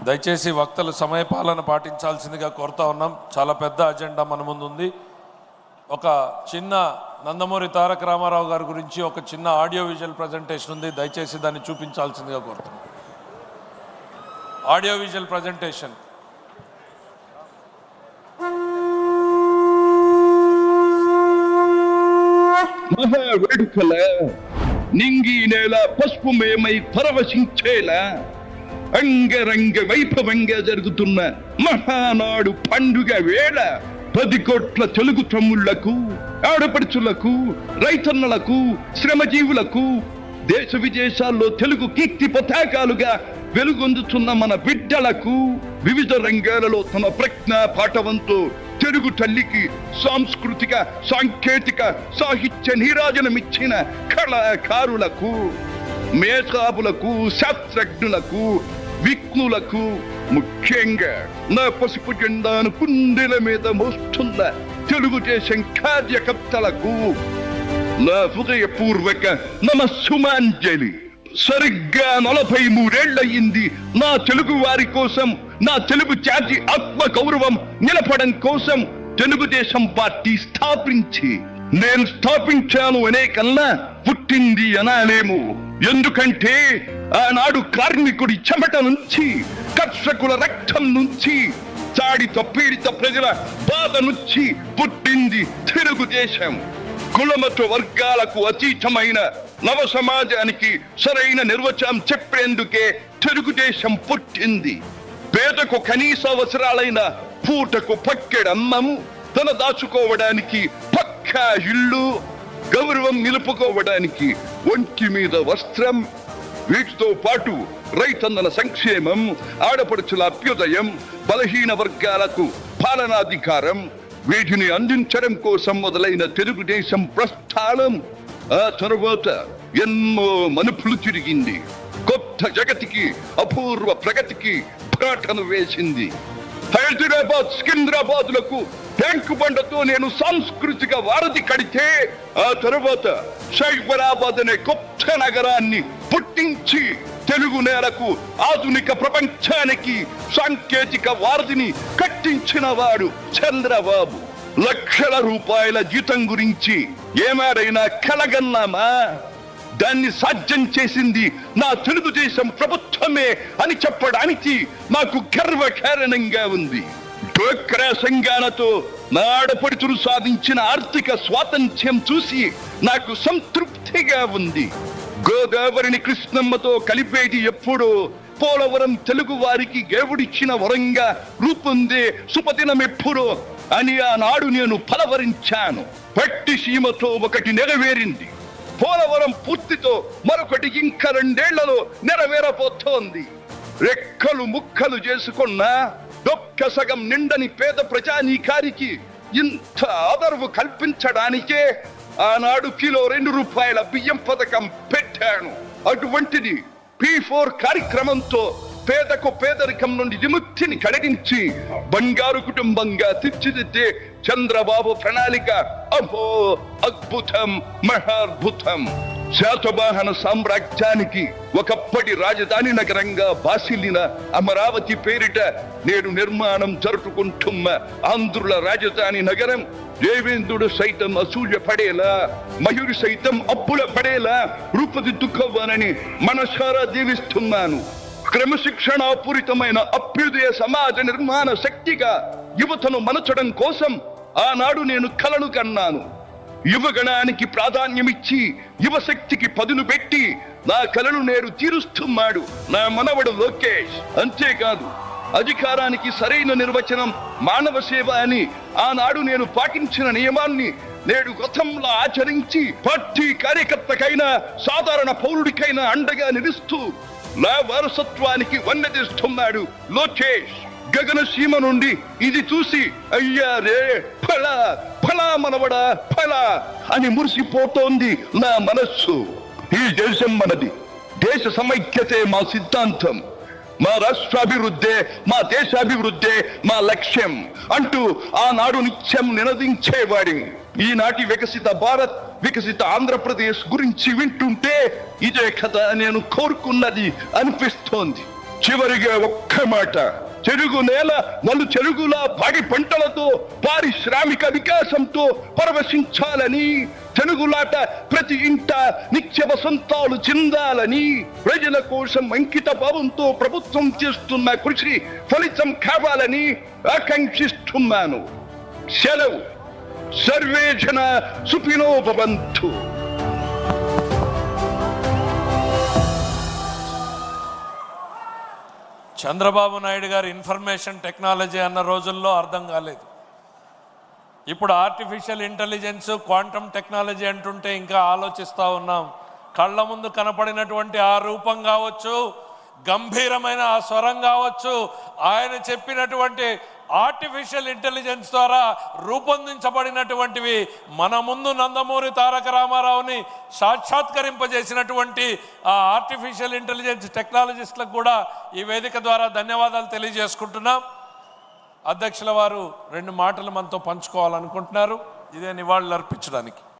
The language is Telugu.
దయచేసి వక్తలు సమయపాలన పాటించాల్సిందిగా కోరుతా ఉన్నాం. చాలా పెద్ద అజెండా మన ముందు ఉంది. ఒక చిన్న నందమూరి తారక రామారావు గారి గురించి ఒక చిన్న ఆడియో విజువల్ ప్రజెంటేషన్ ఉంది. దయచేసి దాన్ని చూపించాల్సిందిగా కోరుతున్నాం. Audio visual presentation. మహావేడుకల నింగి నేల పసుపుమయమై పరవశించేలా అంగరంగ వైభవంగా జరుగుతున్న మహానాడు పండుగ వేళ 10 కోట్ల తెలుగు తమ్ముళ్లకు, ఆడపడుచులకు, రైతన్నలకు, శ్రమజీవులకు, దేశ విదేశాల్లో తెలుగు కీర్తి పతాకాలుగా వెలుగొందుతున్న మన బిడ్డలకు వివిధ రంగాలలో తన ప్రజ్ఞా పాఠవంతో తెలుగు తల్లికి సాంస్కృతిక, సాంకేతిక, సాహిత్య నీరాజనమిచ్చిన కళాకారులకు, మేధావులకు, శాస్త్రజ్ఞులకు, విఘ్నులకు, ముఖ్యంగా నా పసుపు జెండాను కుండెల మీద మోస్తున్న తెలుగుదేశం కార్యకర్తలకు నా హృదయపూర్వక నమస్సుమాంజలి. సరిగ్గా 43 ఏళ్లయింది నా తెలుగు వారి కోసం, నా తెలుగు జాతి ఆత్మ గౌరవం నిలపడం కోసం తెలుగుదేశం పార్టీ స్థాపించి. నేను స్థాపించాను అనే కన్నా పుట్టింది అనాలేము. ఎందుకంటే ఆనాడు కార్మికుడి చెమట నుంచి, కర్షకుల రక్తం నుంచి, చాడిత పీడిత ప్రజల బాధ నుంచి పుట్టింది తెలుగుదేశం. కులమత వర్గాలకు అతీతమైన నవ సమాజానికి సరైన నిర్వచనం చెప్పేందుకే తెలుగుదేశం పుట్టింది. పేదకు కనీస అవసరాలైన పూటకు పక్కెడన్నం, తన దాచుకోవడానికి పక్కా ఇల్లు, గౌరవం నిలుపుకోవడానికి ఒంటి మీద వస్త్రం, వీటితో పాటు రైతన్నల సంక్షేమం, ఆడపడుచుల అభ్యుదయం, బలహీన వర్గాలకు పాలనాధికారం, వీటిని అందించడం కోసం మొదలైన తెలుగుదేశం ప్రస్థానం ఆ తరువాత ఎన్నో మలుపులు తిరిగింది. కొత్త జగతికి, అపూర్వ ప్రగతికి బాటను వేసింది. హైదరాబాద్, సికింద్రాబాద్లకు ట్యాంకు బండతో నేను సాంస్కృతిక వారధి కడితే, ఆ తరువాత సైబరాబాద్ అనే కొత్త నగరాన్ని పుట్టించి తెలుగు నేలకు, ఆధునిక ప్రపంచానికి సాంకేతిక వారధిని కట్టించిన వాడు చంద్రబాబు. లక్షల రూపాయల జీతం గురించి ఏమారైనా కలగన్నామా? దాన్ని సాధ్యం చేసింది నా తెలుగుదేశం ప్రభుత్వమే అని చెప్పడానికి మాకు గర్వకారణంగా ఉంది. డ్వాక్రా సంఘాలతో నా ఆడపడుచులు సాధించిన ఆర్థిక స్వాతంత్ర్యం చూసి నాకు సంతృప్తిగా ఉంది. గోదావరిని కృష్ణమ్మతో కలిపేది ఎప్పుడో పోలవరం తెలుగు వారికి దేవుడిచ్చిన వరంగా రూపొందే శుభదినం ఎప్పుడో అని ఆనాడు నేను పలవరించాను. పట్టి సీమతో ఒకటి నెరవేరింది. పోలవరం పూర్తితో మరొకటి ఇంకా 2 ఏళ్లలో నెరవేరబోతోంది. రెక్కలు ముక్కలు చేసుకున్న డొక్క సగం నిండని పేద ప్రజానీకారికి ఇంత ఆదరవు కల్పించడానికే ఆనాడు కిలో 2 రూపాయల బియ్యం పథకం పెట్టాను. అటువంటిది P4 కార్యక్రమంతో పేదకు పేదరికం నుండి విముక్తిని కలిగించి బంగారు కుటుంబంగా తీర్చిదిద్దే చంద్రబాబు ప్రణాళిక అహో అద్భుతం, మహాద్భుతం. శాతవాహన సామ్రాజ్యానికి ఒకప్పటి రాజధాని నగరంగా బాసిల్లిన అమరావతి పేరిట నేడు నిర్మాణం జరుపుకుంటున్న ఆంధ్రుల రాజధాని నగరం దేవేంద్రుడు సైతం అసూయ పడేలా, మయూరి సైతం అప్పుల పడేలా రూపుదిద్దుకోవాలని మనసారా దీవిస్తున్నాను. క్రమశిక్షణాపూరితమైన అభ్యుదయ సమాజ నిర్మాణ శక్తిగా యువతను మలచడం కోసం ఆనాడు నేను కలను కన్నాను. యువగణానికి ప్రాధాన్యమిచ్చి యువశక్తికి పదును పెట్టి నా కలను నేడు తీరుస్తున్నాడు నా మనవడు లోకేష్. అంతేకాదు, అధికారానికి సరైన నిర్వచనం మానవ సేవ అని ఆనాడు నేను పాటించిన నియమాన్ని నేడు గతంలో ఆచరించి పార్టీ కార్యకర్తకైనా సాధారణ పౌరుడికైనా అండగా నిలుస్తూ నా వారసత్వానికి వన్నెదిస్తున్నాడు లోకేష్. గగన సీమ నుండి ఇది చూసి అయ్యారే ఫలా ఫలా మనవడా ఫలా అని మురిసిపోతోంది నా మనస్సు. ఈ దేశం మనది, దేశ సమైక్యతే మా సిద్ధాంతం, మా రాష్ట్రాభివృద్ధే మా దేశాభివృద్ధే మా లక్ష్యం అంటూ ఆనాడు నిత్యం నినదించేవాడి. ఈనాటి వికసిత భారత్, వికసిత ఆంధ్రప్రదేశ్ గురించి వింటుంటే ఇదే కదా నేను కోరుకున్నది అనిపిస్తోంది. చివరిగా ఒక్క మాట, చెరుగు నేల నలు చెరుగుల పాడి పంటలతో పారిశ్రామిక వికాసంతో పరవశించాలని, తెలుగులాట ప్రతి ఇంట నిత్య వసంతాలు చెందాలని, ప్రజల కోసం అంకిత భావంతో ప్రభుత్వం చేస్తున్న కృషి ఫలితం కావాలని ఆకాంక్షిస్తున్నాను. సెలవు. సర్వే జన సుఖినో భవంతు. చంద్రబాబు నాయుడు గారు ఇన్ఫర్మేషన్ టెక్నాలజీ అన్న రోజుల్లో అర్థం కాలేదు. ఇప్పుడు ఆర్టిఫిషియల్ ఇంటెలిజెన్స్, క్వాంటమ్ టెక్నాలజీ అంటుంటే ఇంకా ఆలోచిస్తూ ఉన్నాం. కళ్ళ ముందు కనపడినటువంటి ఆ రూపం కావచ్చు, గంభీరమైన ఆ స్వరం కావచ్చు, ఆయన చెప్పినటువంటి ఆర్టిఫిషియల్ ఇంటెలిజెన్స్ ద్వారా రూపొందించబడినటువంటివి మన ముందు నందమూరి తారక రామారావుని సాక్షాత్కరింపజేసినటువంటి ఆ ఆర్టిఫిషియల్ ఇంటెలిజెన్స్ టెక్నాలజిస్టులకు కూడా ఈ వేదిక ద్వారా ధన్యవాదాలు తెలియజేసుకుంటున్నాం. అధ్యక్షుల వారు 2 మాటలు మనతో పంచుకోవాలనుకుంటున్నారు. ఇదే నివాళులు అర్పించడానికి.